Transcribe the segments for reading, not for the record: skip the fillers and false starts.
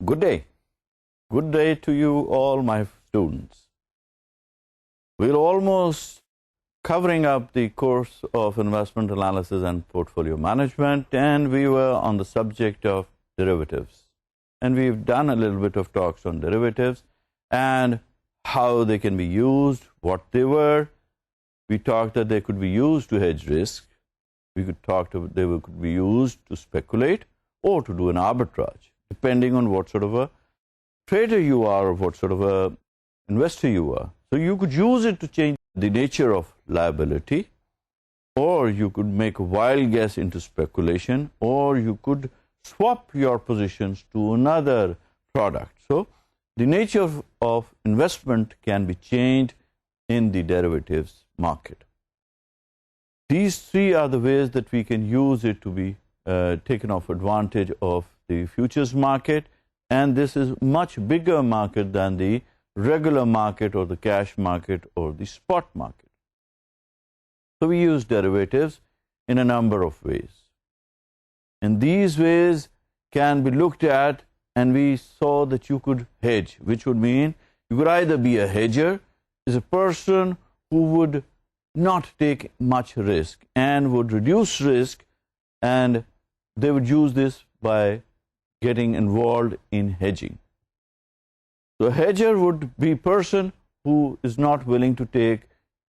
Good day. Good day to you all, my students. We're almost covering up the course of investment analysis and portfolio management, and we were on the subject of derivatives. And we've done a little bit of talks on derivatives and how they can be used, what they were. We talked that they could be used to hedge risk. We could talk to they could be used to speculate or to do an arbitrage, depending on what sort of a trader you are or what sort of a investor you are. So you could use it to change the nature of liability, or you could make a wild guess into speculation, or you could swap your positions to another product. So the nature of investment can be changed in the derivatives market. These three are the ways that we can use it to be taken off advantage of the futures market, and this is much bigger market than the regular market or the cash market or the spot market. So we use derivatives in a number of ways. And these ways can be looked at, and we saw that you could hedge, which would mean you could either be a hedger, is a person who would not take much risk and would reduce risk, and they would use this by getting involved in hedging. So a hedger would be a person who is not willing to take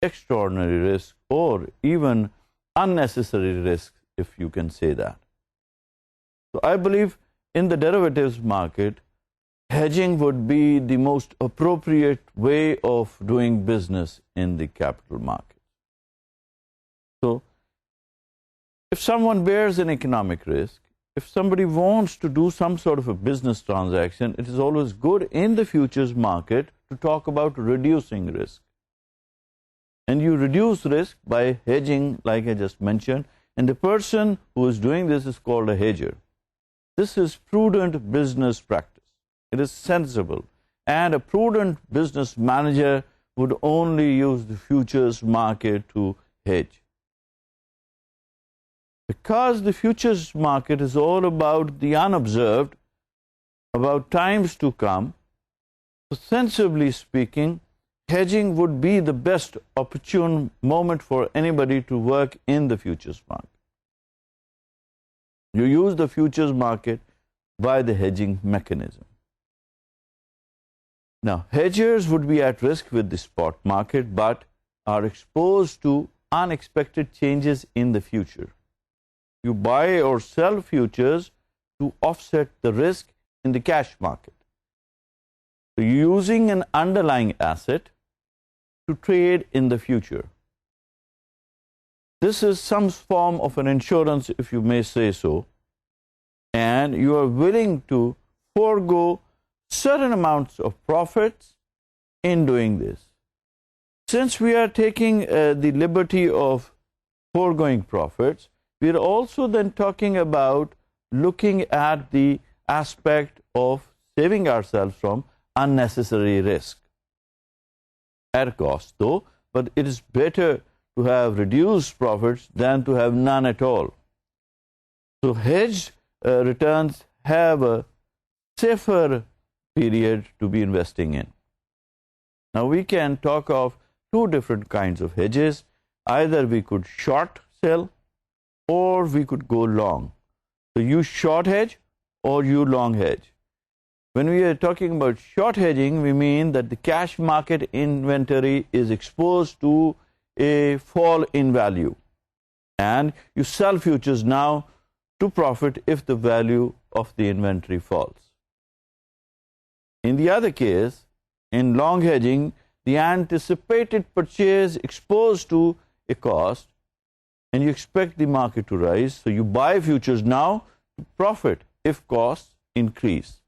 extraordinary risk or even unnecessary risk, if you can say that. So I believe in the derivatives market, hedging would be the most appropriate way of doing business in the capital market. So if someone bears an economic risk, if somebody wants to do some sort of a business transaction, it is always good in the futures market to talk about reducing risk. And you reduce risk by hedging, like I just mentioned, and the person who is doing this is called a hedger. This is prudent business practice. It is sensible, and a prudent business manager would only use the futures market to hedge. Because the futures market is all about the unobserved, about times to come, so sensibly speaking, hedging would be the best opportune moment for anybody to work in the futures market. You use the futures market by the hedging mechanism. Now, hedgers would be at risk with the spot market, but are exposed to unexpected changes in the future. You buy or sell futures to offset the risk in the cash market. So you're using an underlying asset to trade in the future. This is some form of an insurance, if you may say so, and you are willing to forego certain amounts of profits in doing this. Since we are taking the liberty of foregoing profits, we are also then talking about looking at the aspect of saving ourselves from unnecessary risk. At a cost, though, but it is better to have reduced profits than to have none at all. So hedged returns have a safer period to be investing in. Now we can talk of two different kinds of hedges. Either we could short sell, or we could go long. So you short hedge or you long hedge. When we are talking about short hedging, we mean that the cash market inventory is exposed to a fall in value, and you sell futures now to profit if the value of the inventory falls. In the other case, in long hedging, the anticipated purchase exposed to a cost, and you expect the market to rise, so you buy futures now to profit if costs increase.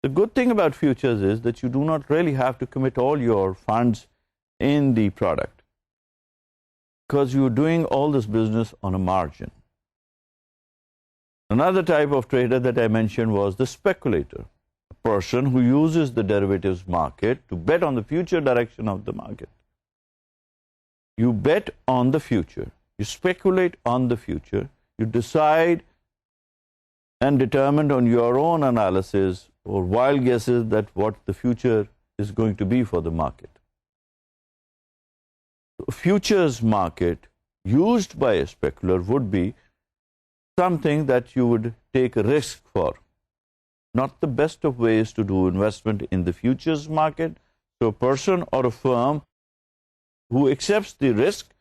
The good thing about futures is that you do not really have to commit all your funds in the product, because you're doing all this business on a margin. Another type of trader that I mentioned was the speculator, a person who uses the derivatives market to bet on the future direction of the market. You bet on the future, you speculate on the future, you decide and determined on your own analysis or wild guesses that what the future is going to be for the market. A futures market used by a speculator would be something that you would take a risk for. Not the best of ways to do investment in the futures market. So a person or a firm who accepts the risk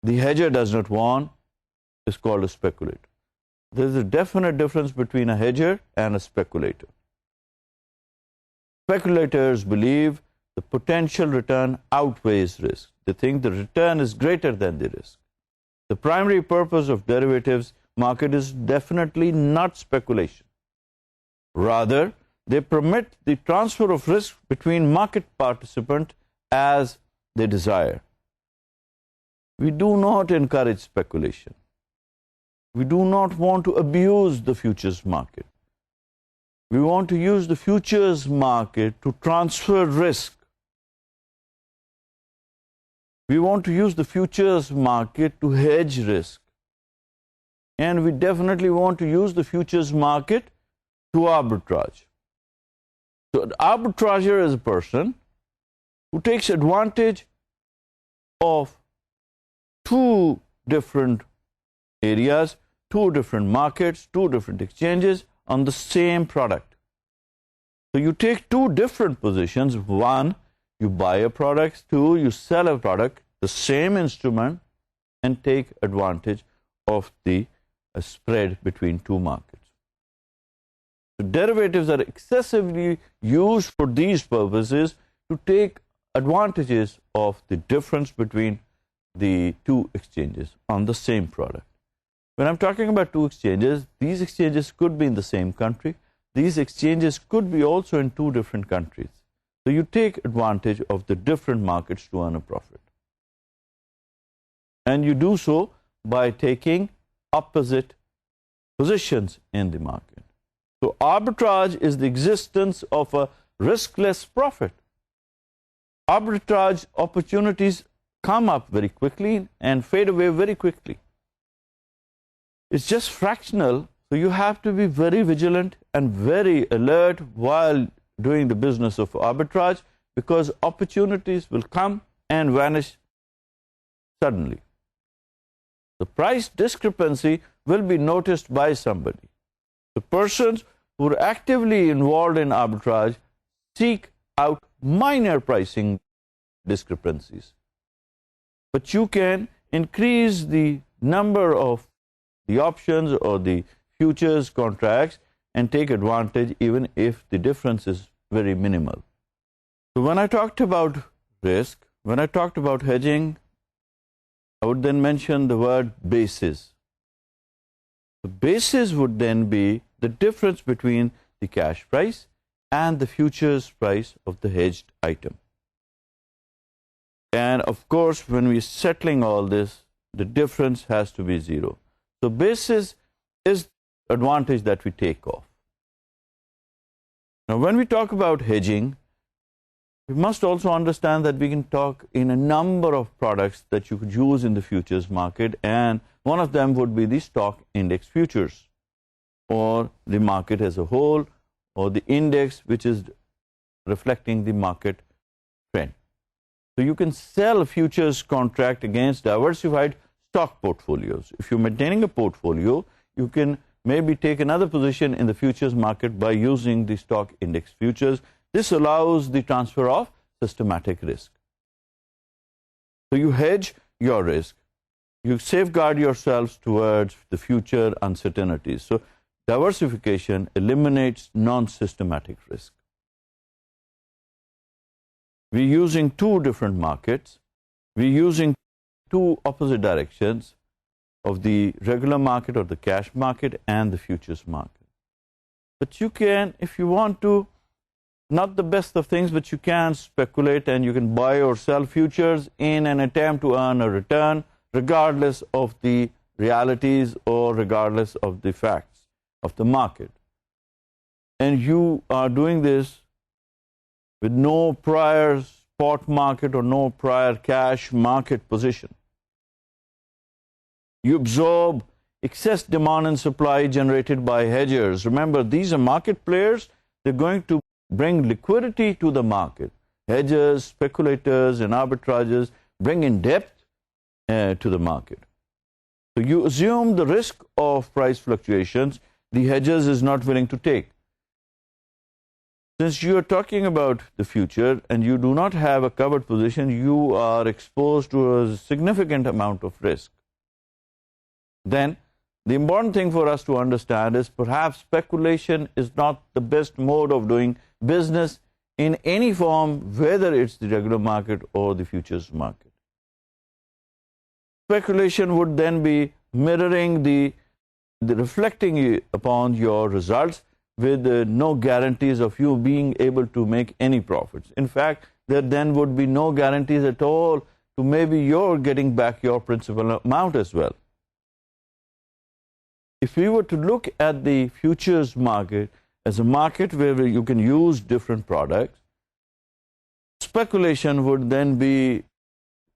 the hedger does not want is called a speculator. There is a definite difference between a hedger and a speculator. Speculators believe the potential return outweighs risk. They think the return is greater than the risk. The primary purpose of derivatives market is definitely not speculation. Rather, they permit the transfer of risk between market participants as they desire. We do not encourage speculation. We do not want to abuse the futures market. We want to use the futures market to transfer risk. We want to use the futures market to hedge risk. And we definitely want to use the futures market to arbitrage. So an arbitrager is a person who takes advantage of two different areas, two different markets, two different exchanges on the same product. So you take two different positions. One, you buy a product. Two, you sell a product, the same instrument, and take advantage of the spread between two markets. So derivatives are excessively used for these purposes to take advantages of the difference between the two exchanges on the same product. When I'm talking about two exchanges, these exchanges could be in the same country. These exchanges could be also in two different countries. So you take advantage of the different markets to earn a profit. And you do so by taking opposite positions in the market. So arbitrage is the existence of a riskless profit. Arbitrage opportunities come up very quickly and fade away very quickly. It's just fractional, so you have to be very vigilant and very alert while doing the business of arbitrage, because opportunities will come and vanish suddenly. The price discrepancy will be noticed by somebody. The persons who are actively involved in arbitrage seek out minor pricing discrepancies. But you can increase the number of the options or the futures contracts and take advantage even if the difference is very minimal. So when I talked about risk, when I talked about hedging, I would then mention the word basis. The basis would then be the difference between the cash price and the futures price of the hedged item. And of course, when we're settling all this, the difference has to be zero. So basis is the advantage that we take off. Now, when we talk about hedging, we must also understand that we can talk in a number of products that you could use in the futures market, and one of them would be the stock index futures, or the market as a whole, or the index which is reflecting the market trend. So you can sell a futures contract against diversified stock portfolios. If you're maintaining a portfolio, you can maybe take another position in the futures market by using the stock index futures. This allows the transfer of systematic risk. So you hedge your risk. You safeguard yourselves towards the future uncertainties. So diversification eliminates non-systematic risk. We're using two different markets. We're using two opposite directions of the regular market or the cash market and the futures market. But you can, if you want to, not the best of things, but you can speculate and you can buy or sell futures in an attempt to earn a return, regardless of the realities or regardless of the facts of the market. And you are doing this with no prior spot market or no prior cash market position. You absorb excess demand and supply generated by hedgers. Remember, these are market players. They're going to bring liquidity to the market. Hedgers, speculators, and arbitrages bring in depth to the market. So you assume the risk of price fluctuations the hedgers is not willing to take. Since you are talking about the future and you do not have a covered position, you are exposed to a significant amount of risk. Then the important thing for us to understand is perhaps speculation is not the best mode of doing business in any form, whether it's the regular market or the futures market. Speculation would then be mirroring the reflecting upon your results with no guarantees of you being able to make any profits. In fact, there then would be no guarantees at all to maybe you're getting back your principal amount as well. If we were to look at the futures market as a market where you can use different products, speculation would then be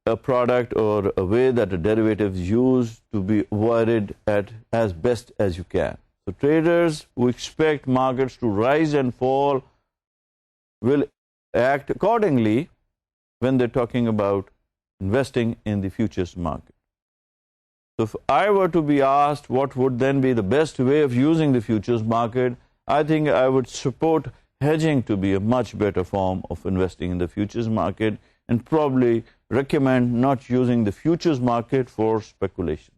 a product or a way that a derivative is used to be avoided at as best as you can. So traders who expect markets to rise and fall will act accordingly when they're talking about investing in the futures market. So if I were to be asked what would then be the best way of using the futures market, I think I would support hedging to be a much better form of investing in the futures market, and probably recommend not using the futures market for speculation.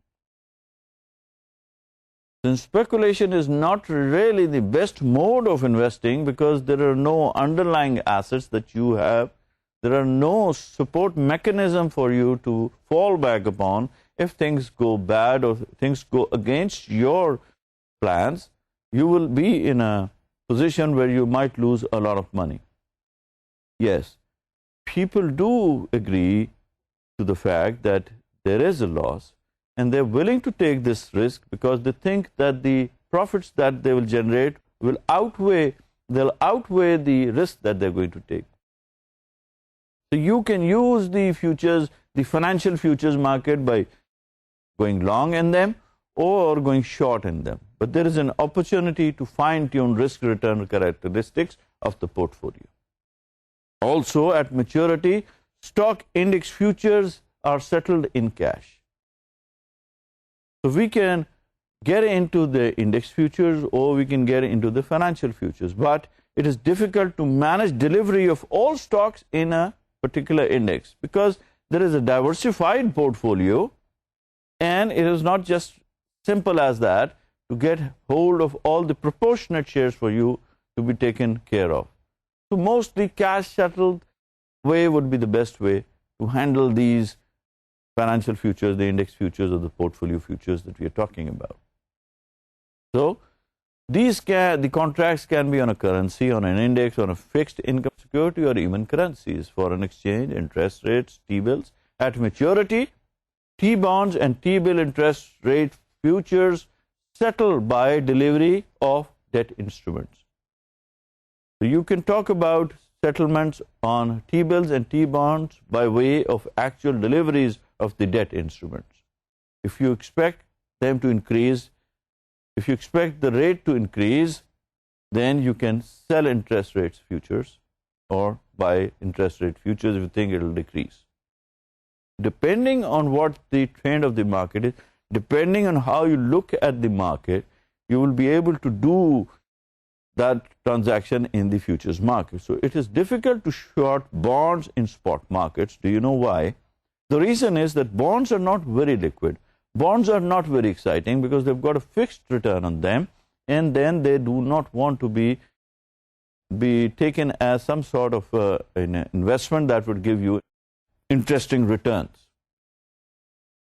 Since speculation is not really the best mode of investing because there are no underlying assets that you have, there are no support mechanism for you to fall back upon if things go bad or things go against your plans, you will be in a position where you might lose a lot of money. Yes, people do agree to the fact that there is a loss, and they're willing to take this risk because they think that the profits that they will generate will outweigh the risk that they're going to take. So you can use the futures, the financial futures market, by going long in them or going short in them. But there is an opportunity to fine-tune risk-return characteristics of the portfolio. Also, at maturity, stock index futures are settled in cash. So we can get into the index futures or we can get into the financial futures, but it is difficult to manage delivery of all stocks in a particular index because there is a diversified portfolio, and it is not just simple as that to get hold of all the proportionate shares for you to be taken care of. So mostly cash settled way would be the best way to handle these financial futures, the index futures, or the portfolio futures that we are talking about. So the contracts can be on a currency, on an index, on a fixed income security, or even currencies, foreign exchange, interest rates, T-bills. At maturity, T-bonds and T-bill interest rate futures settle by delivery of debt instruments. So you can talk about settlements on T-bills and T-bonds by way of actual deliveries of the debt instruments. If you expect them to increase, if you expect the rate to increase, then you can sell interest rates futures or buy interest rate futures if you think it will decrease. Depending on what the trend of the market is, depending on how you look at the market, you will be able to do that transaction in the futures market. So it is difficult to short bonds in spot markets. Do you know why? The reason is that bonds are not very liquid. Bonds are not very exciting because they've got a fixed return on them, and then they do not want to be taken as some sort of an investment that would give you interesting returns,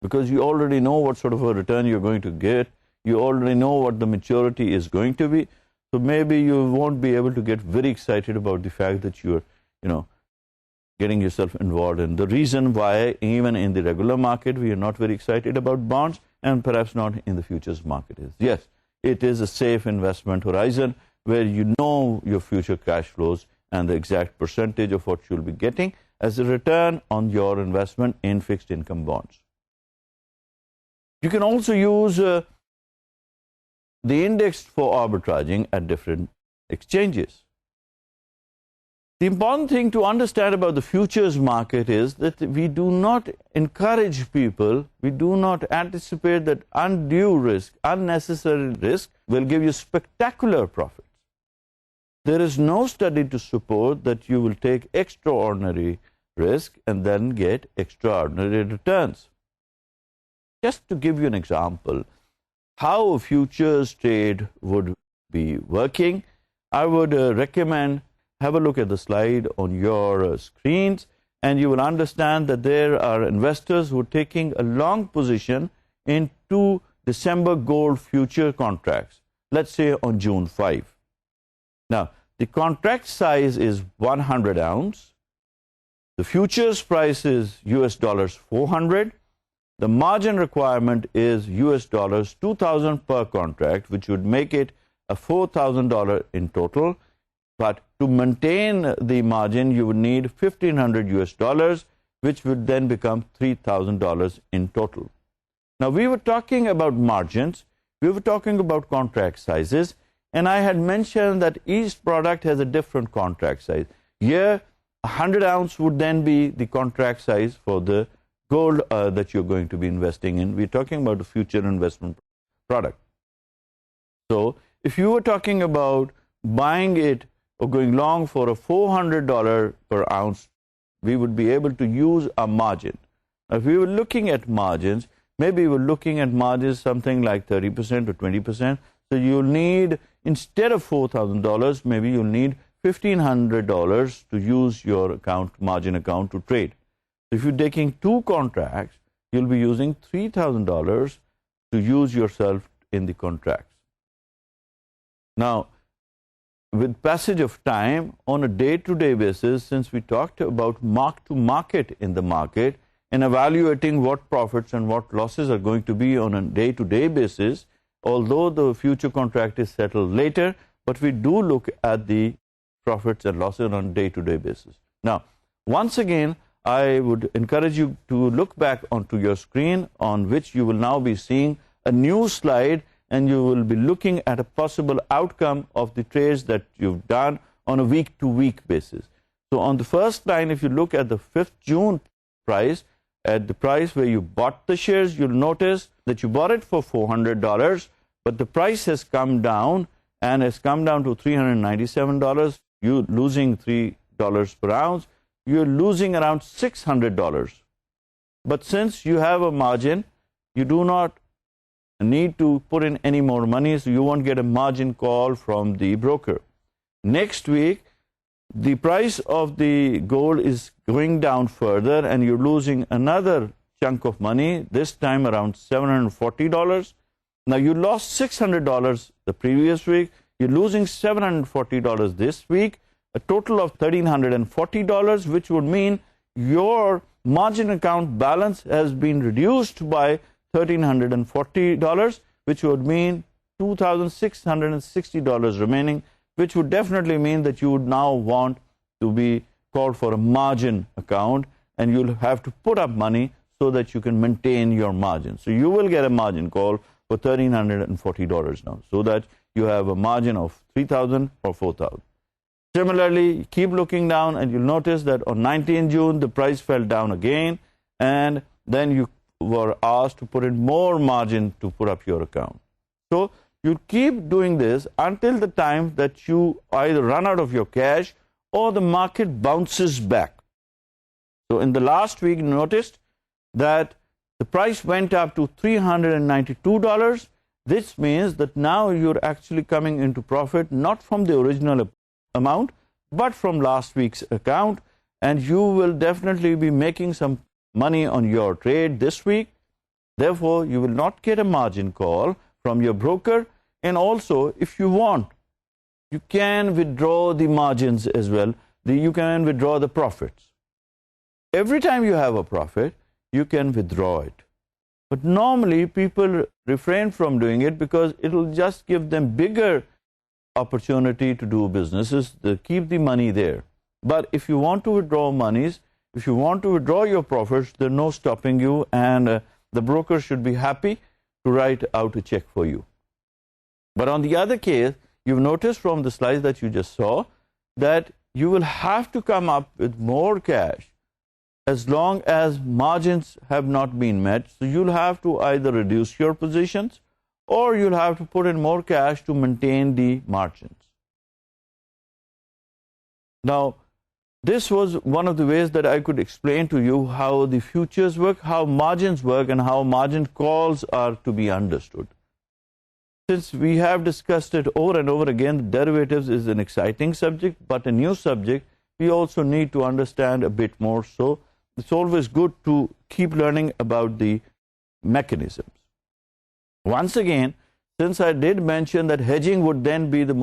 because you already know what sort of a return you're going to get. You already know what the maturity is going to be. So maybe you won't be able to get very excited about the fact that you're, getting yourself involved in. The reason why even in the regular market we are not very excited about bonds, and perhaps not in the futures market, is yes, it is a safe investment horizon where you know your future cash flows and the exact percentage of what you'll be getting as a return on your investment in fixed income bonds. You can also use the index for arbitraging at different exchanges. The important thing to understand about the futures market is that we do not encourage people, we do not anticipate that undue risk, unnecessary risk will give you spectacular profits. There is no study to support that you will take extraordinary risk and then get extraordinary returns. Just to give you an example, how a futures trade would be working, I would recommend have a look at the slide on your screens, and you will understand that there are investors who are taking a long position in 2 December gold future contracts, let's say on June 5. Now, the contract size is 100 ounce. The futures price is US dollars 400. The margin requirement is US dollars 2,000 per contract, which would make it a $4,000 in total. But to maintain the margin, you would need 1,500 US dollars, which would then become $3,000 in total. Now, we were talking about margins, we were talking about contract sizes, and I had mentioned that each product has a different contract size. Here, 100 ounce would then be the contract size for the gold that you're going to be investing in. We're talking about a future investment product. So, if you were talking about buying it or going long for a $400 per ounce, we would be able to use a margin. Now, if we were looking at margins, maybe we're looking at margins something like 30% or 20%. So you'll need, instead of $4,000, maybe you'll need $1,500 to use your account, margin account, to trade. So if you're taking 2 contracts, you'll be using $3,000 to use yourself in the contracts. Now, with passage of time, on a day-to-day basis, since we talked about mark-to-market in the market and evaluating what profits and what losses are going to be on a day-to-day basis, although the future contract is settled later, but we do look at the profits and losses on a day-to-day basis. Now, once again, I would encourage you to look back onto your screen, on which you will now be seeing a new slide, and you will be looking at a possible outcome of the trades that you've done on a week-to-week basis. So on the first line, if you look at the 5th June price, at the price where you bought the shares, you'll notice that you bought it for $400, but the price has come down and has come down to $397. You're losing $3 per ounce. You're losing around $600. But since you have a margin, you do not need to put in any more money, so you won't get a margin call from the broker. Next week, the price of the gold is going down further, and you're losing another chunk of money, this time around $740. Now, you lost $600 the previous week. You're losing $740 this week, a total of $1,340, which would mean your margin account balance has been reduced by $1,340, which would mean $2,660 remaining, which would definitely mean that you would now want to be called for a margin account, and you'll have to put up money so that you can maintain your margin. So you will get a margin call for $1,340 now, so that you have a margin of $3,000 or $4,000. Similarly, keep looking down, and you'll notice that on 19 June, the price fell down again, and then you were asked to put in more margin to put up your account. So you keep doing this until the time that you either run out of your cash or the market bounces back. So in the last week, you noticed that the price went up to $392. This means that now you're actually coming into profit, not from the original amount, but from last week's account, and you will definitely be making some money on your trade this week. Therefore, you will not get a margin call from your broker, and also, if you want, you can withdraw the margins as well. You can withdraw the profits. Every time you have a profit, you can withdraw it. But normally, people refrain from doing it because it will just give them bigger opportunity to do businesses. They keep the money there. But if you want to withdraw monies, if you want to withdraw your profits, there's no stopping you, and the broker should be happy to write out a check for you. But on the other case, you've noticed from the slides that you just saw that you will have to come up with more cash as long as margins have not been met. So you'll have to either reduce your positions or you'll have to put in more cash to maintain the margins. Now, this was one of the ways that I could explain to you how the futures work, how margins work, and how margin calls are to be understood. Since we have discussed it over and over again, derivatives is an exciting subject, but a new subject, we also need to understand a bit more. So it's always good to keep learning about the mechanisms. Once again, since I did mention that hedging would then be the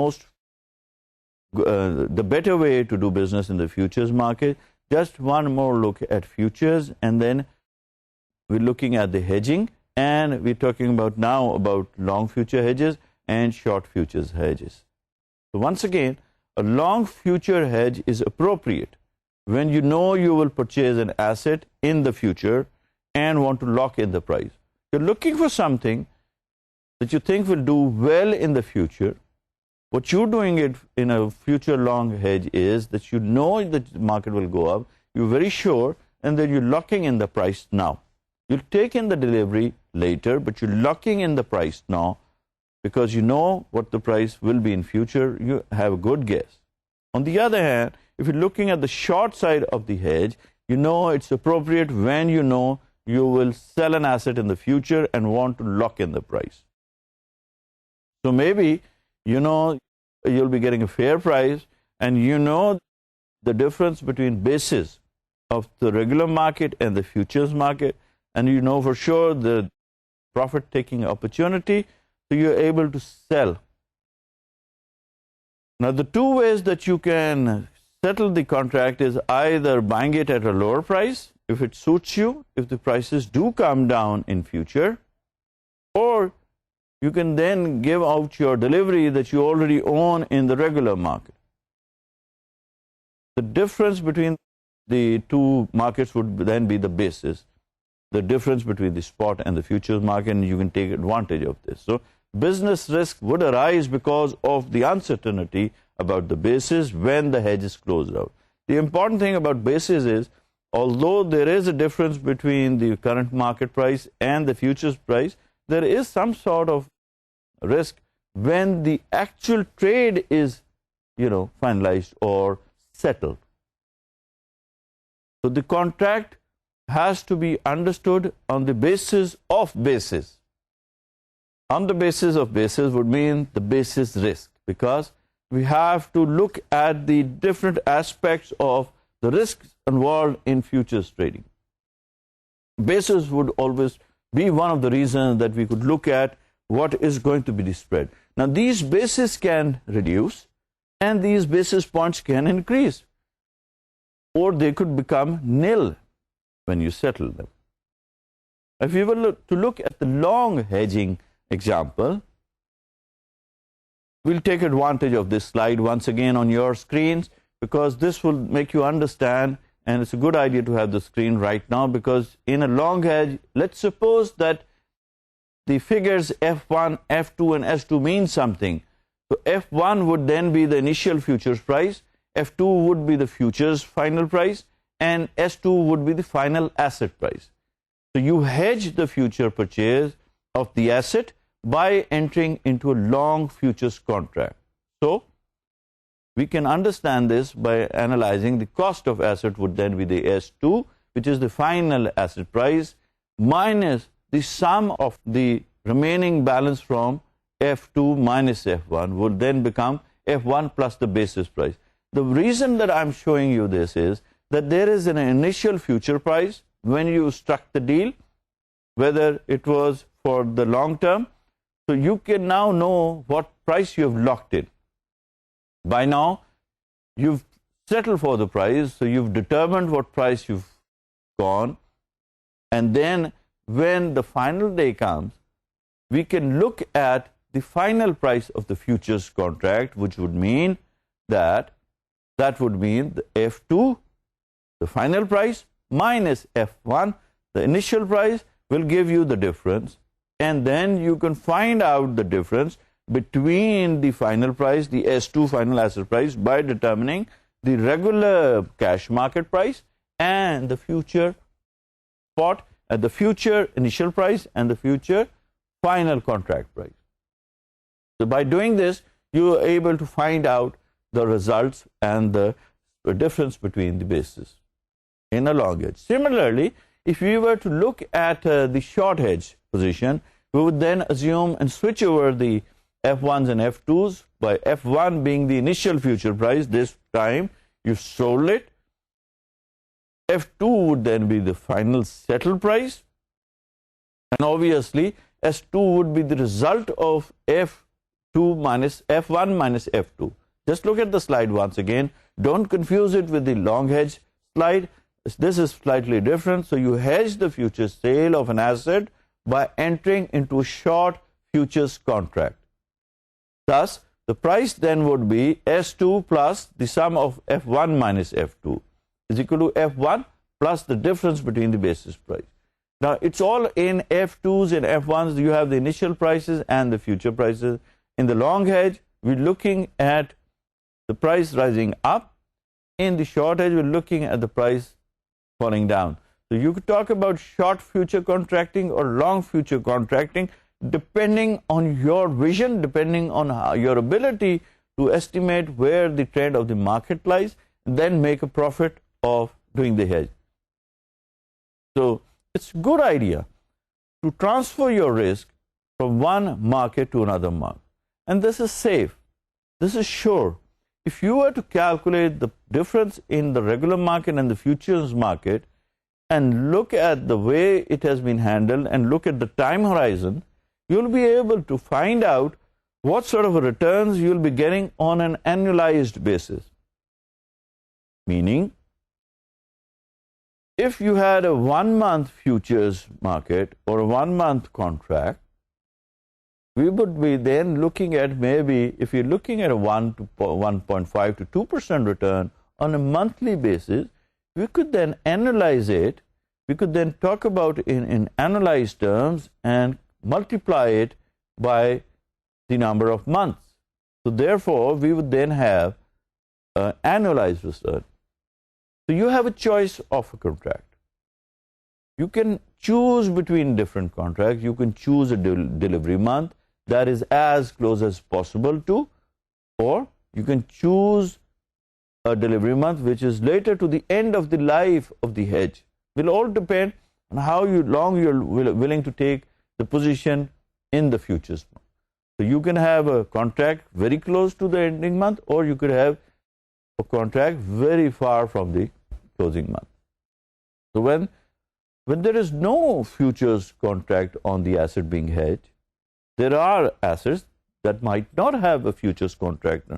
better way to do business in the futures market, just one more look at futures, and then we're looking at the hedging, and we're talking about now about long future hedges and short futures hedges. So once again, a long future hedge is appropriate when you know you will purchase an asset in the future and want to lock in the price. You're looking for something that you think will do well in the future. What you're doing it in a future long hedge is that you know that the market will go up, you're very sure, and then you're locking in the price now. You'll take in the delivery later, but you're locking in the price now because you know what the price will be in future. You have a good guess. On the other hand, if you're looking at the short side of the hedge, you know it's appropriate when you know you will sell an asset in the future and want to lock in the price. So maybe you know you'll be getting a fair price, and you know the difference between basis of the regular market and the futures market, and you know for sure the profit-taking opportunity, so you're able to sell. Now, the two ways that you can settle the contract is either buying it at a lower price, if it suits you, if the prices do come down in future, or you can then give out your delivery that you already own in the regular market. The difference between the two markets would then be the basis, the difference between the spot and the futures market, and you can take advantage of this. So business risk would arise because of the uncertainty about the basis when the hedge is closed out. The important thing about basis is, although there is a difference between the current market price and the futures price, there is some sort of risk when the actual trade is, finalized or settled. So the contract has to be understood on the basis of basis. On the basis of basis would mean the basis risk, because we have to look at the different aspects of the risks involved in futures trading. Basis would always be one of the reasons that we could look at what is going to be the spread. Now, these bases can reduce and these basis points can increase, or they could become nil when you settle them. If you were to look at the long hedging example, we'll take advantage of this slide once again on your screens, because this will make you understand, and it's a good idea to have the screen right now, because in a long hedge, let's suppose that the figures F1, F2, and S2 mean something. So F1 would then be the initial futures price, F2 would be the futures final price, and S2 would be the final asset price. So you hedge the future purchase of the asset by entering into a long futures contract. So we can understand this by analyzing the cost of asset would then be the S2, which is the final asset price, minus the sum of the remaining balance from F2 minus F1 would then become F1 plus the basis price. The reason that I'm showing you this is that there is an initial future price when you struck the deal, whether it was for the long term. So you can now know what price you have locked in. By now, you've settled for the price, so you've determined what price you've gone, and then when the final day comes, we can look at the final price of the futures contract, which would mean that would mean the F2, the final price, minus F1, the initial price, will give you the difference, and then you can find out the difference between the final price, the S2 final asset price, by determining the regular cash market price and the future spot at the future initial price and the future final contract price. So by doing this, you are able to find out the results and the difference between the bases in a long hedge. Similarly, if we were to look at the short hedge position, we would then assume and switch over the F1s and F2s, by F1 being the initial future price. This time you sold it. F2 would then be the final settle price, and obviously S2 would be the result of F2 minus F1 minus F2. Just look at the slide once again. Don't confuse it with the long hedge slide. This is slightly different. So you hedge the future sale of an asset by entering into a short futures contract. Thus, the price then would be S2 plus the sum of F1 minus F2 is equal to F1 plus the difference between the basis price. Now, it's all in F2s and F1s. You have the initial prices and the future prices. In the long hedge, we're looking at the price rising up. In the short hedge, we're looking at the price falling down. So you could talk about short future contracting or long future contracting, depending on your vision, depending on your ability to estimate where the trend of the market lies, then make a profit of doing the hedge. So it's a good idea to transfer your risk from one market to another market. And this is safe. This is sure. If you were to calculate the difference in the regular market and the futures market and look at the way it has been handled and look at the time horizon, you'll be able to find out what sort of returns you'll be getting on an annualized basis. Meaning, if you had a 1 month futures market or a 1 month contract, we would be then looking at, maybe if you're looking at a 1.5 to 2% return on a monthly basis, we could then analyze it. We could then talk about it in analyzed terms and multiply it by the number of months. So therefore, we would then have an annualized return. So you have a choice of a contract. You can choose between different contracts. You can choose a delivery month that is as close as possible to, or you can choose a delivery month which is later to the end of the life of the hedge. Will all depend on how long you're willing to take the position in the futures month. So you can have a contract very close to the ending month, or you could have a contract very far from the closing month. So when there is no futures contract on the asset being hedged, there are assets that might not have a futures contract.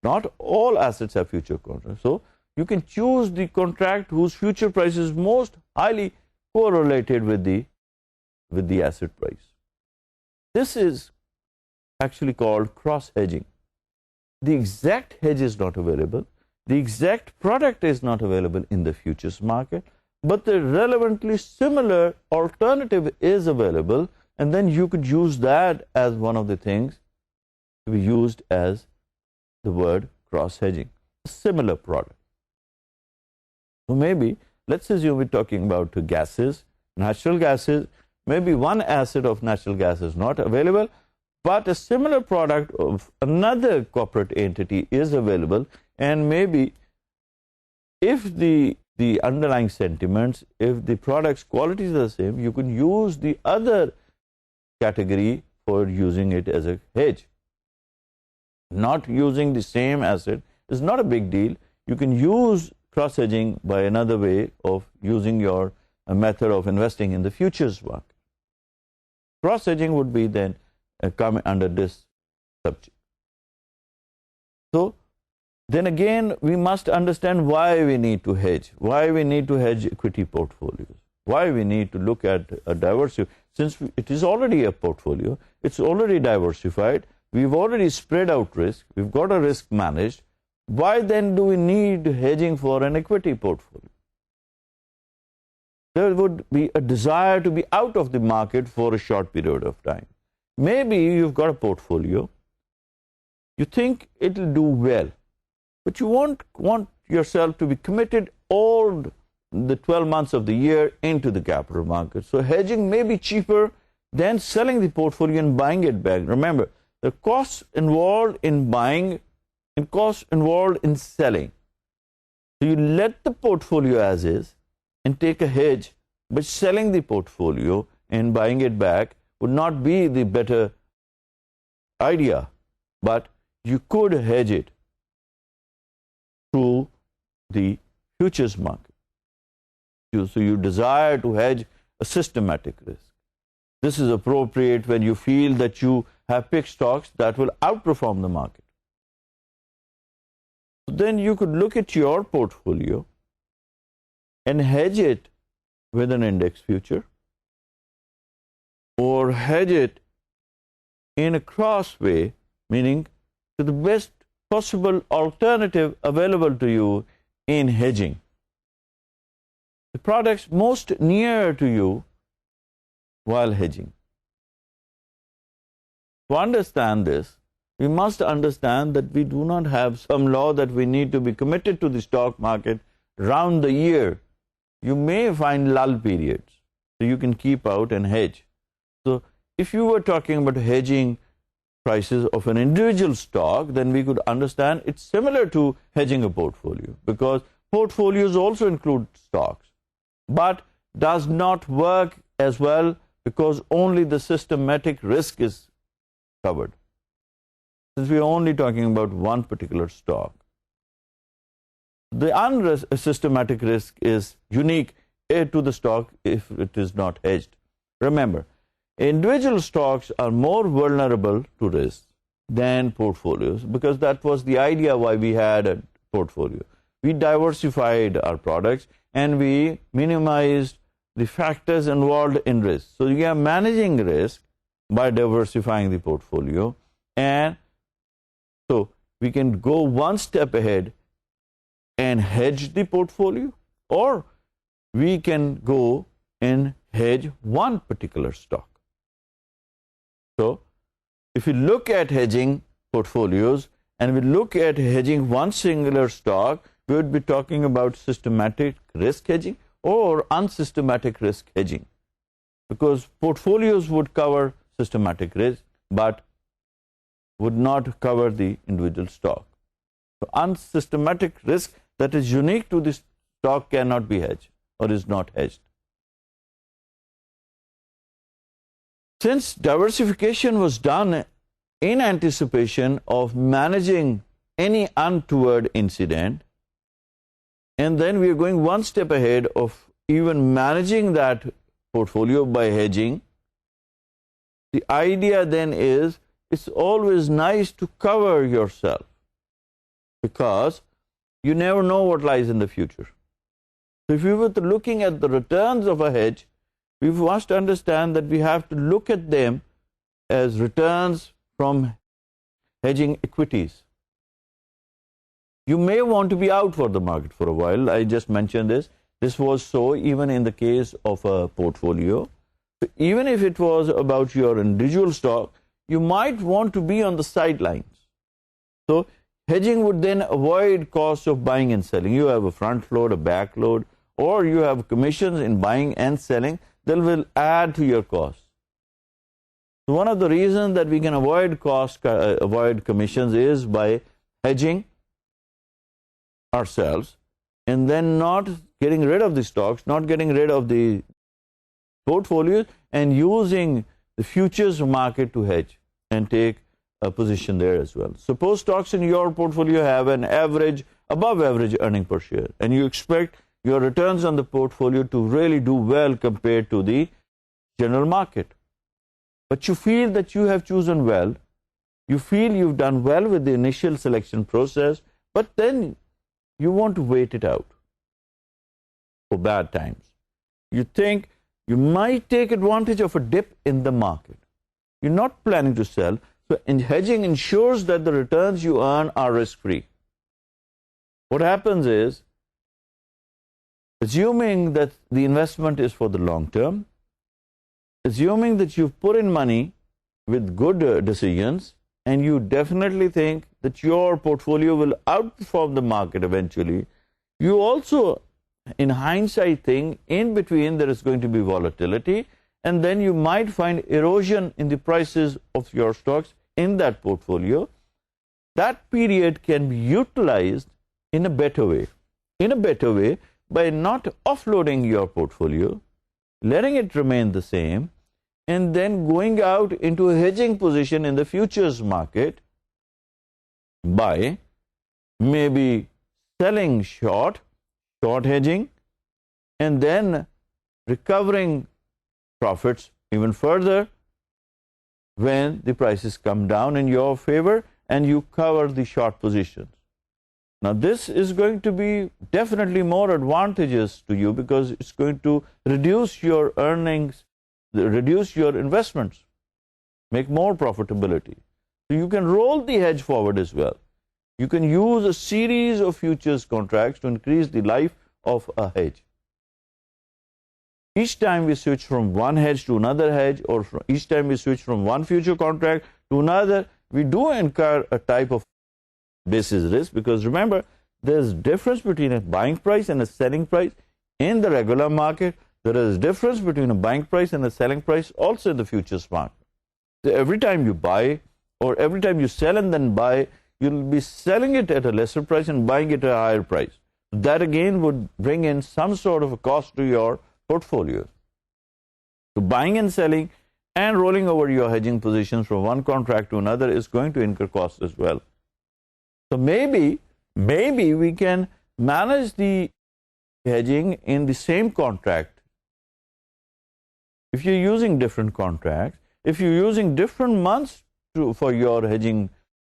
Not all assets have future contracts. So you can choose the contract whose future price is most highly correlated with the asset price. This is actually called cross-hedging. The exact hedge is not available. The exact product is not available in the futures market, but the relevantly similar alternative is available, and then you could use that as one of the things to be used as the word cross-hedging, a similar product. So maybe, let's assume we're talking about gases, natural gases. Maybe one asset of natural gas is not available, but a similar product of another corporate entity is available, and maybe if the underlying sentiments, if the product's qualities are the same, you can use the other category for using it as a hedge. Not using the same asset is not a big deal. You can use cross-hedging by another way of using your method of investing in the futures market. Cross-hedging would be then come under this subject. So then again, we must understand why we need to hedge, why we need to hedge equity portfolios, why we need to look at a diversity. Since it is already a portfolio, it's already diversified, we've already spread out risk, we've got a risk managed, why then do we need hedging for an equity portfolio? There would be a desire to be out of the market for a short period of time. Maybe you've got a portfolio you think it will do well, but you won't want yourself to be committed all the 12 months of the year into the capital market. So hedging may be cheaper than selling the portfolio and buying it back. Remember, the costs involved in buying and costs involved in selling. So you let the portfolio as is and take a hedge, but selling the portfolio and buying it back would not be the better idea, but you could hedge it through the futures market. So you desire to hedge a systematic risk. This is appropriate when you feel that you have picked stocks that will outperform the market. Then you could look at your portfolio and hedge it with an index future, or hedge it in a cross way, meaning to the best possible alternative available to you in hedging. The products most near to you while hedging. To understand this, we must understand that we do not have some law that we need to be committed to the stock market round the year. You may find lull periods, so you can keep out and hedge. So if you were talking about hedging prices of an individual stock, then we could understand it's similar to hedging a portfolio, because portfolios also include stocks, but does not work as well because only the systematic risk is covered, since we are only talking about one particular stock. The unsystematic risk is unique to the stock if it is not hedged. Remember, individual stocks are more vulnerable to risk than portfolios, because that was the idea why we had a portfolio. We diversified our products and we minimized the factors involved in risk. So you are managing risk by diversifying the portfolio, and so we can go one step ahead and hedge the portfolio, or we can go and hedge one particular stock. So if we look at hedging portfolios and we look at hedging one singular stock, we would be talking about systematic risk hedging or unsystematic risk hedging, because portfolios would cover systematic risk but would not cover the individual stock. So unsystematic risk that is unique to the stock cannot be hedged or is not hedged. Since diversification was done in anticipation of managing any untoward incident, and then we are going one step ahead of even managing that portfolio by hedging, the idea then is it's always nice to cover yourself, because you never know what lies in the future. So if we were looking at the returns of a hedge, we must understand that we have to look at them as returns from hedging equities. You may want to be out for the market for a while. I just mentioned this. This was so even in the case of a portfolio. So even if it was about your individual stock, you might want to be on the sidelines. So hedging would then avoid costs of buying and selling. You have a front load, a back load, or you have commissions in buying and selling that will add to your costs. So one of the reasons that we can avoid avoid commissions is by hedging ourselves and then not getting rid of the stocks, not getting rid of the portfolios, and using the futures market to hedge and take a position there as well. Suppose stocks in your portfolio have an average, above average earning per share, and you expect your returns on the portfolio to really do well compared to the general market. But you feel that you have chosen well, you feel you've done well with the initial selection process, but then you want to wait it out for bad times. You think you might take advantage of a dip in the market. You're not planning to sell, so hedging ensures that the returns you earn are risk-free. What happens is, assuming that the investment is for the long term, assuming that you've put in money with good decisions, and you definitely think that your portfolio will outperform the market eventually, you also, in hindsight, think in between there is going to be volatility, and then you might find erosion in the prices of your stocks in that portfolio. That period can be utilized in a better way. In a better way by not offloading your portfolio, letting it remain the same, and then going out into a hedging position in the futures market by maybe selling short hedging, and then recovering profits even further when the prices come down in your favor and you cover the short positions. Now, this is going to be definitely more advantageous to you because it's going to reduce your earnings, reduce your investments, make more profitability. So you can roll the hedge forward as well. You can use a series of futures contracts to increase the life of a hedge. Each time we switch from one hedge to another hedge, or each time we switch from one future contract to another, we do incur a type of basis risk, because remember, there's difference between a buying price and a selling price in the regular market. There is difference between a buying price and a selling price also in the futures market. So every time you buy or every time you sell and then buy, you'll be selling it at a lesser price and buying it at a higher price. That again would bring in some sort of a cost to your portfolio. So buying and selling and rolling over your hedging positions from one contract to another is going to incur costs as well. So maybe we can manage the hedging in the same contract. If you're using different contracts, if you're using different months for your hedging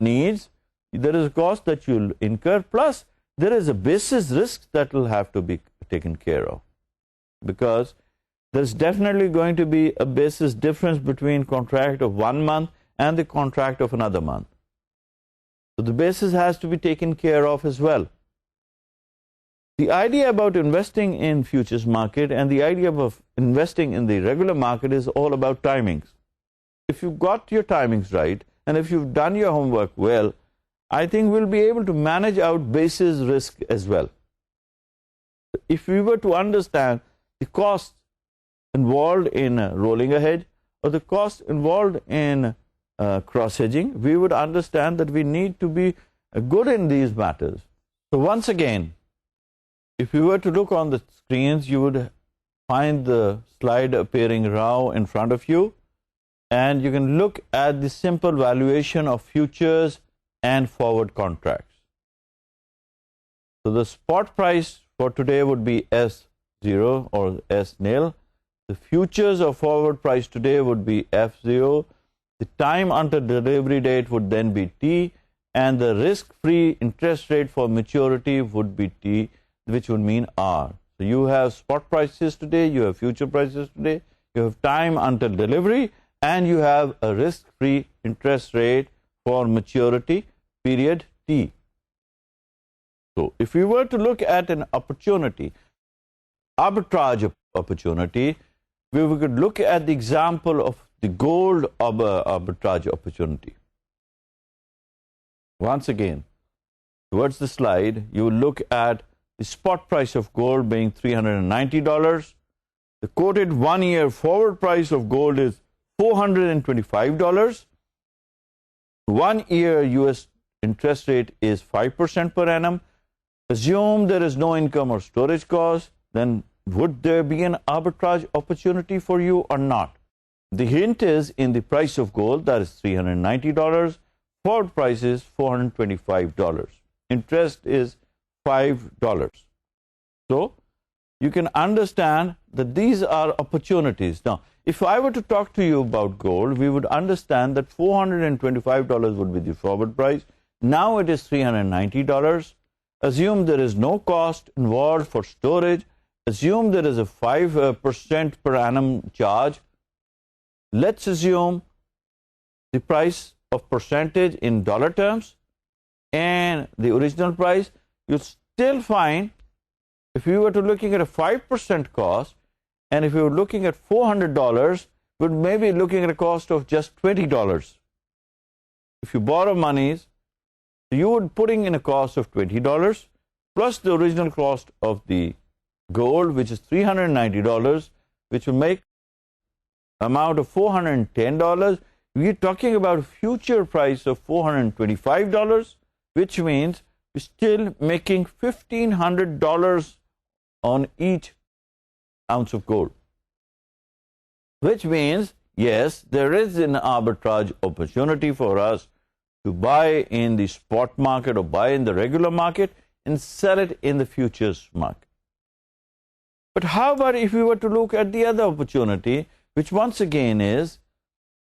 needs, there is a cost that you'll incur, plus there is a basis risk that will have to be taken care of, because there's definitely going to be a basis difference between contract of 1 month and the contract of another month. So the basis has to be taken care of as well. The idea about investing in futures market and the idea of investing in the regular market is all about timings. If you've got your timings right, and if you've done your homework well, I think we'll be able to manage out basis risk as well. If we were to understand the cost involved in rolling a hedge or the cost involved in cross-hedging, we would understand that we need to be good in these matters. So once again, if you were to look on the screens, you would find the slide appearing now in front of you, and you can look at the simple valuation of futures and forward contracts. So the spot price for today would be S0 or S nil. The futures or forward price today would be F0. The time until delivery date would then be T, and the risk-free interest rate for maturity would be T, which would mean R. So you have spot prices today, you have future prices today, you have time until delivery, and you have a risk-free interest rate for maturity period T. So if we were to look at an opportunity, arbitrage opportunity, we could look at the example of the gold arbitrage opportunity. Once again, towards the slide, you will look at the spot price of gold being $390. The quoted 1-year forward price of gold is $425. 1-year US interest rate is 5% per annum. Assume there is no income or storage cost, then would there be an arbitrage opportunity for you or not? The hint is in the price of gold, that is $390. Forward price is $425. Interest is $5. So you can understand that these are opportunities. Now, if I were to talk to you about gold, we would understand that $425 would be the forward price. Now it is $390. Assume there is no cost involved for storage. Assume there is a 5% per annum charge. Let's assume the price of percentage in dollar terms and the original price. You'll still find, if you were to looking at a 5% cost, and if you were looking at $400, we'd maybe looking at a cost of just $20. If you borrow monies So you would putting in a cost of $20 plus the original cost of the gold, which is $390, which will make amount of $410. We're talking about a future price of $425, which means we're still making $1,500 on each ounce of gold. Which means, yes, there is an arbitrage opportunity for us to buy in the spot market or buy in the regular market and sell it in the futures market. But how about if we were to look at the other opportunity, which once again is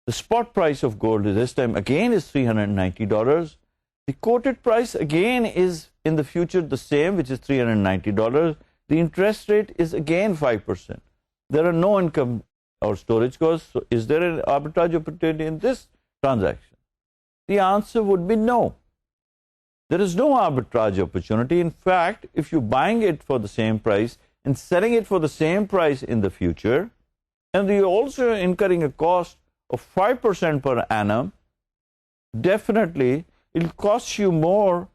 the spot price of gold this time again is $390. The quoted price again is in the future the same, which is $390. The interest rate is again 5%. There are no income or storage costs. So is there an arbitrage opportunity in this transaction? The answer would be no. There is no arbitrage opportunity. In fact, if you're buying it for the same price and selling it for the same price in the future, and you're also incurring a cost of 5% per annum, definitely it'll cost you more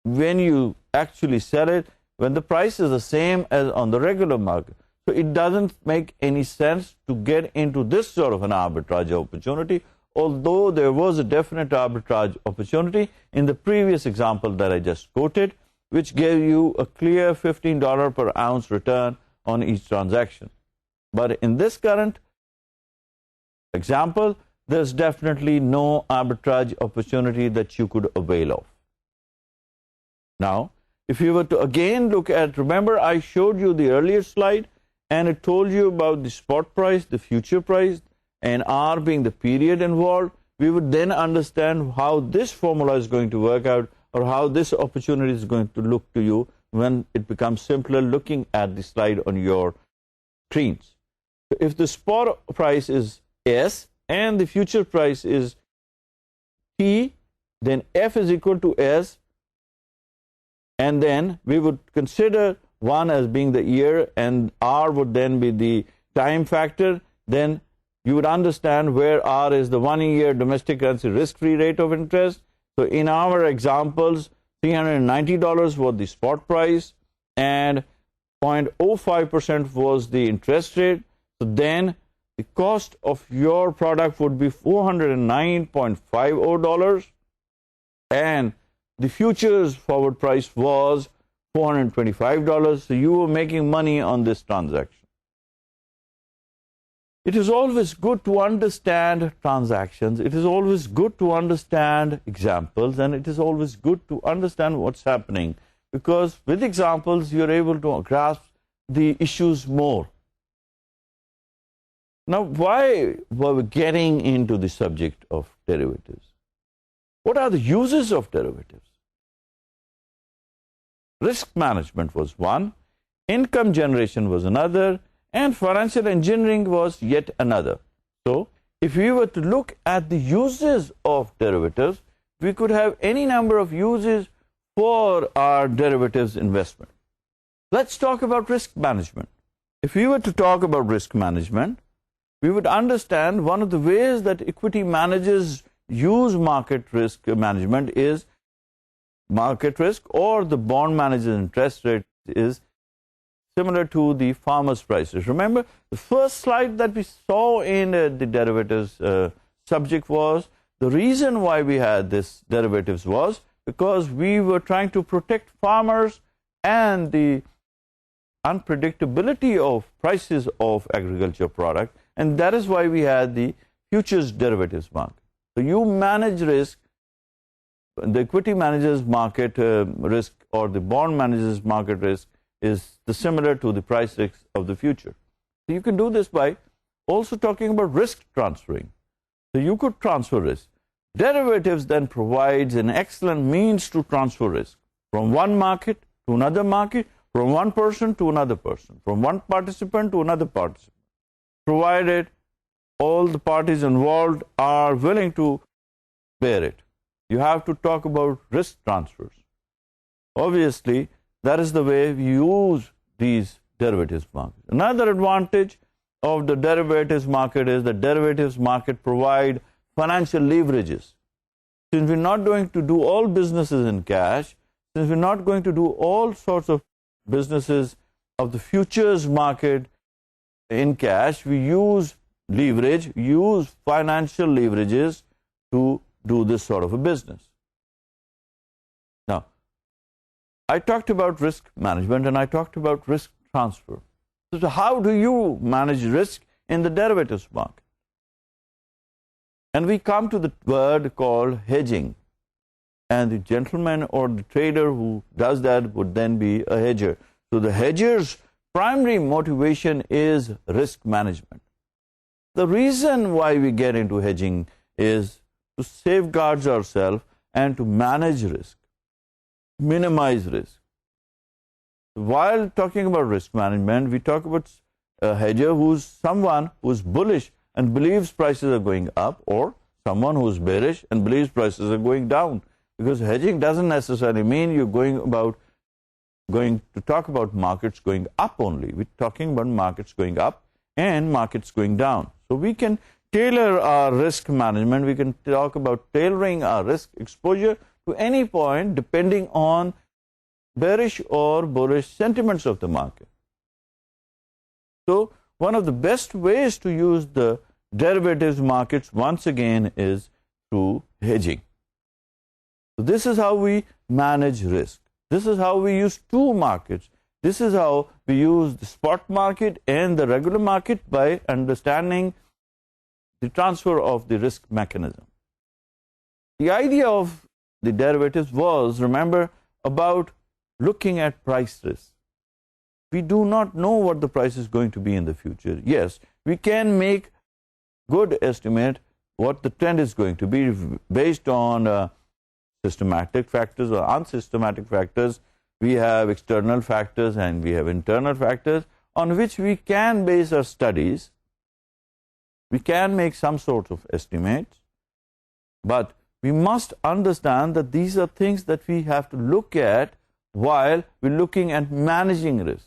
when you actually sell it, when the price is the same as on the regular market. So it doesn't make any sense to get into this sort of an arbitrage opportunity, although there was a definite arbitrage opportunity in the previous example that I just quoted, which gave you a clear $15 per ounce return on each transaction. But in this current example, there's definitely no arbitrage opportunity that you could avail of. Now, if you were to again look at, remember I showed you the earlier slide and it told you about the spot price, the future price, and R being the period involved, we would then understand how this formula is going to work out or how this opportunity is going to look to you when it becomes simpler looking at the slide on your screens. So if the spot price is S and the future price is T, then F is equal to S, and then we would consider 1 as being the year and R would then be the time factor. Then you would understand where R is the 1 year domestic currency risk-free rate of interest. So in our examples, $390 was the spot price and 0.05% was the interest rate. So then the cost of your product would be $409.50 and the futures forward price was $425. So you were making money on this transaction. It is always good to understand transactions. It is always good to understand examples, and it is always good to understand what's happening, because with examples you're able to grasp the issues more. Now, why were we getting into the subject of derivatives? What are the uses of derivatives? Risk management was one, income generation was another, and financial engineering was yet another. So, if we were to look at the uses of derivatives, we could have any number of uses for our derivatives investment. Let's talk about risk management. If we were to talk about risk management, we would understand one of the ways that equity managers use market risk management is market risk, or the bond manager's interest rate is similar to the farmer's prices. Remember, the first slide that we saw in the derivatives subject was the reason why we had this derivatives was because we were trying to protect farmers and the unpredictability of prices of agriculture product, and that is why we had the futures derivatives market. So you manage risk, the equity manager's market risk or the bond manager's market risk is similar to the price risk of the future. So you can do this by also talking about risk transferring. So you could transfer risk. Derivatives then provides an excellent means to transfer risk from one market to another market, from one person to another person, from one participant to another participant, provided all the parties involved are willing to bear it. You have to talk about risk transfers. Obviously, that is the way we use these derivatives markets. Another advantage of the derivatives market is the derivatives market provide financial leverages. since we're not going to do all businesses in cash, since we're not going to do all sorts of businesses of the futures market in cash, we use leverage, use financial leverages to do this sort of a business. Now, I talked about risk management and I talked about risk transfer. So how do you manage risk in the derivatives market? And we come to the word called hedging. And the gentleman or the trader who does that would then be a hedger. So the hedger's primary motivation is risk management. The reason why we get into hedging is to safeguard ourselves and to manage risk, minimize risk. While talking about risk management, we talk about a hedger who's someone who's bullish and believes prices are going up, or someone who's bearish and believes prices are going down. Because hedging doesn't necessarily mean you're going to talk about markets going up only. We're talking about markets going up and markets going down. So we can tailor our risk management. We can talk about tailoring our risk exposure to any point depending on bearish or bullish sentiments of the market. So one of the best ways to use the derivatives markets once again is through hedging. So this is how we manage risk. This is how we use two markets. This is how we use the spot market and the regular market by understanding the transfer of the risk mechanism. The idea of the derivatives was, remember, about looking at price risk. We do not know what the price is going to be in the future. Yes, we can make good estimate what the trend is going to be based on systematic factors or unsystematic factors. We have external factors and we have internal factors on which we can base our studies. We can make some sort of estimates, but we must understand that these are things that we have to look at while we're looking at managing risk.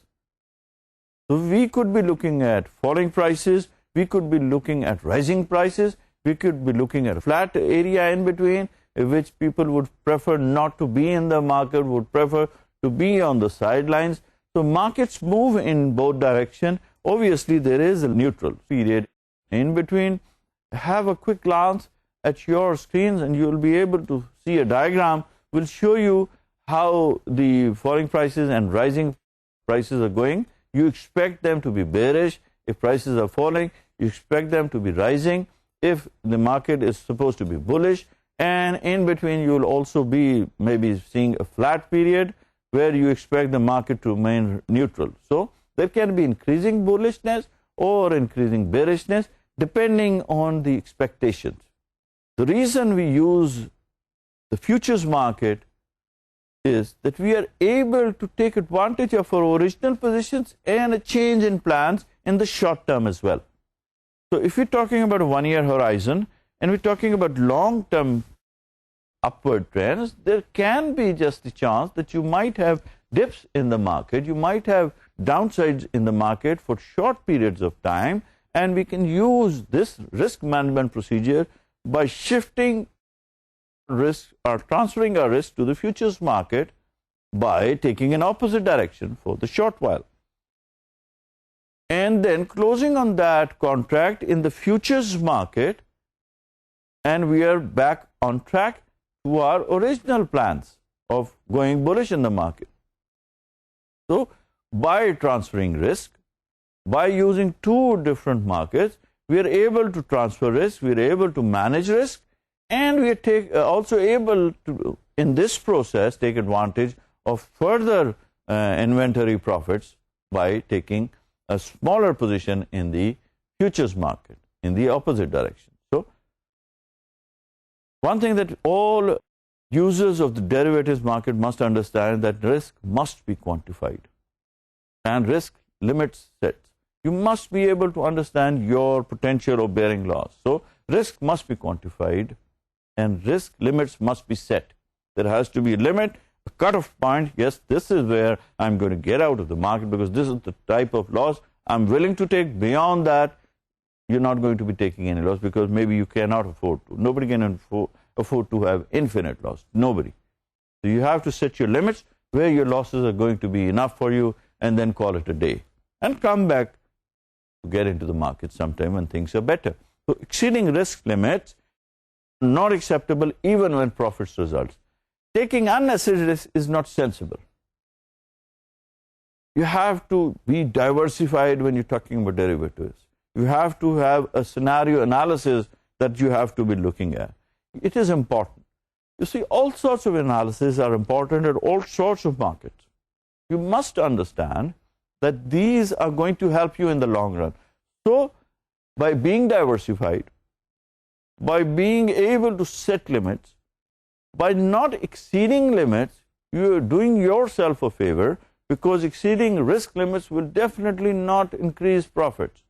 So we could be looking at falling prices, we could be looking at rising prices, we could be looking at a flat area in between, which people would prefer not to be in the market, would prefer to be on the sidelines. So markets move in both directions. Obviously, there is a neutral period in between. Have a quick glance at your screens and you will be able to see a diagram will show you how the falling prices and rising prices are going. You expect them to be bearish if prices are falling. You expect them to be rising if the market is supposed to be bullish. And in between, you will also be maybe seeing a flat period where you expect the market to remain neutral. So there can be increasing bullishness or increasing bearishness depending on the expectations. The reason we use the futures market is that we are able to take advantage of our original positions and a change in plans in the short term as well. So if we're talking about a 1 year horizon and we're talking about long-term upward trends, there can be just the chance that you might have dips in the market, you might have downsides in the market for short periods of time, and we can use this risk management procedure by shifting risk or transferring our risk to the futures market by taking an opposite direction for the short while. And then closing on that contract in the futures market, and we are back on track to our original plans of going bullish in the market. So by transferring risk, by using two different markets, we are able to transfer risk, we are able to manage risk, and we are also able to, in this process, take advantage of further inventory profits by taking a smaller position in the futures market in the opposite direction. So one thing that all users of the derivatives market must understand, that risk must be quantified and risk limits set. You must be able to understand your potential of bearing loss. So risk must be quantified and risk limits must be set. There has to be a limit, a cutoff point. Yes, this is where I'm going to get out of the market because this is the type of loss I'm willing to take. Beyond that, you're not going to be taking any loss because maybe you cannot afford to. Nobody can afford to have infinite loss. Nobody. So you have to set your limits where your losses are going to be enough for you, and then call it a day and come back to get into the market sometime when things are better. So exceeding risk limits not acceptable even when profits results. Taking unnecessary risk is not sensible. You have to be diversified when you're talking about derivatives. You have to have a scenario analysis that you have to be looking at. It is important. You see, all sorts of analysis are important at all sorts of markets. You must understand that these are going to help you in the long run. So, by being diversified, by being able to set limits, by not exceeding limits, you are doing yourself a favor, because exceeding risk limits will definitely not increase profits.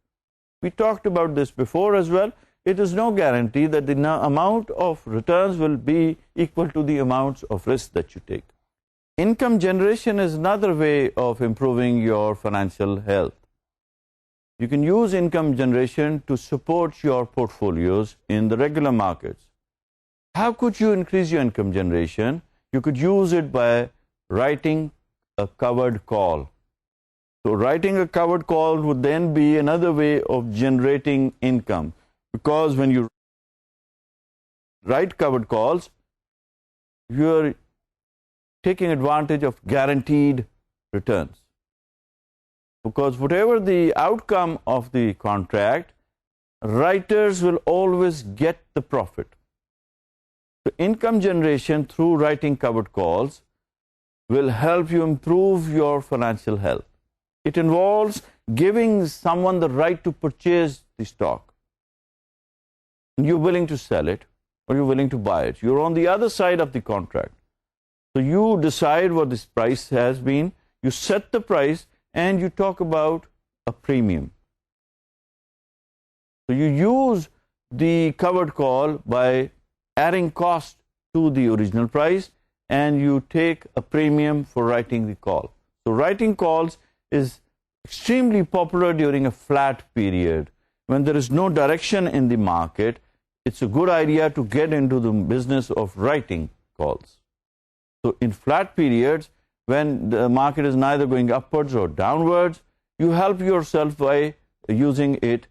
We talked about this before as well. It is no guarantee that the amount of returns will be equal to the amounts of risk that you take. Income generation is another way of improving your financial health. You can use income generation to support your portfolios in the regular markets. How could you increase your income generation? You could use it by writing a covered call. So writing a covered call would then be another way of generating income, because when you write covered calls, you're taking advantage of guaranteed returns. Because whatever the outcome of the contract, writers will always get the profit. So income generation through writing covered calls will help you improve your financial health. It involves giving someone the right to purchase the stock. You're willing to sell it, or you're willing to buy it. You're on the other side of the contract. So you decide what this price has been, you set the price, and you talk about a premium. So you use the covered call by adding cost to the original price, and you take a premium for writing the call. So writing calls is extremely popular during a flat period. When there is no direction in the market, it's a good idea to get into the business of writing calls. So in flat periods, when the market is neither going upwards or downwards, you help yourself by using it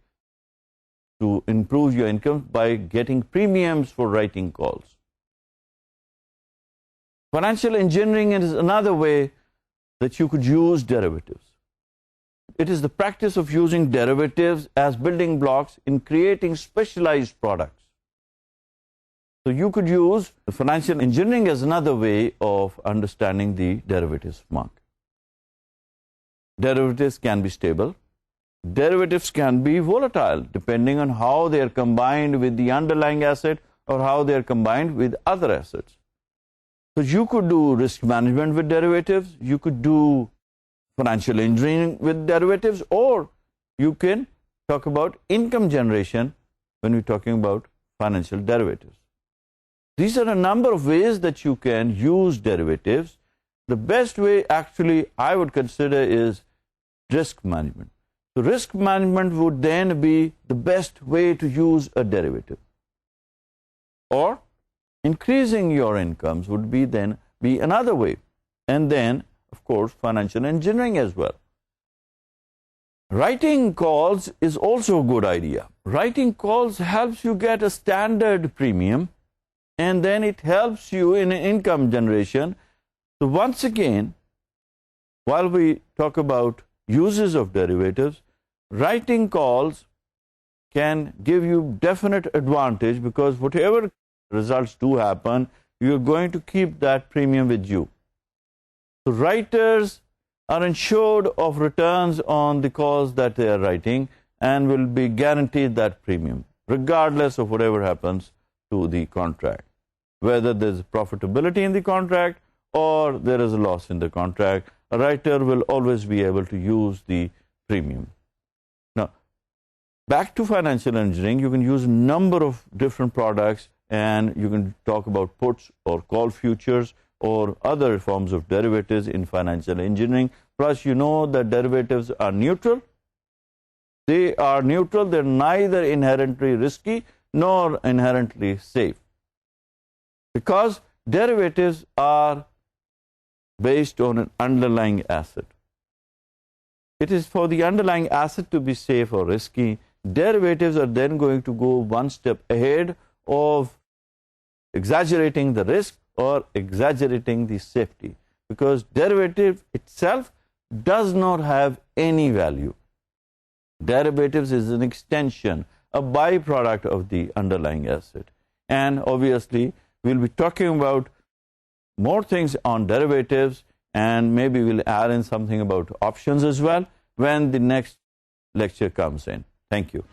to improve your income by getting premiums for writing calls. Financial engineering is another way that you could use derivatives. It is the practice of using derivatives as building blocks in creating specialized products. So you could use financial engineering as another way of understanding the derivatives market. Derivatives can be stable. Derivatives can be volatile, depending on how they are combined with the underlying asset or how they are combined with other assets. So you could do risk management with derivatives, you could do financial engineering with derivatives, or you can talk about income generation when we're talking about financial derivatives. These are a number of ways that you can use derivatives. The best way, actually, I would consider is risk management. So risk management would then be the best way to use a derivative. Or increasing your incomes would be then be another way. And then, of course, financial engineering as well. Writing calls is also a good idea. Writing calls helps you get a standard premium, and then it helps you in income generation. So once again, while we talk about uses of derivatives, writing calls can give you definite advantage, because whatever results do happen, you're going to keep that premium with you. So writers are insured of returns on the calls that they are writing and will be guaranteed that premium, regardless of whatever happens to the contract. Whether there's profitability in the contract or there is a loss in the contract, a writer will always be able to use the premium. Now, back to financial engineering, you can use a number of different products, and you can talk about puts or call futures or other forms of derivatives in financial engineering. Plus, you know that derivatives are neutral. They are neutral. They're neither inherently risky nor inherently safe. because derivatives are based on an underlying asset. It is for the underlying asset to be safe or risky. Derivatives are then going to go one step ahead of exaggerating the risk or exaggerating the safety, because derivative itself does not have any value. Derivatives is an extension, a byproduct of the underlying asset. And obviously, we'll be talking about more things on derivatives, and maybe we'll add in something about options as well when the next lecture comes in. Thank you.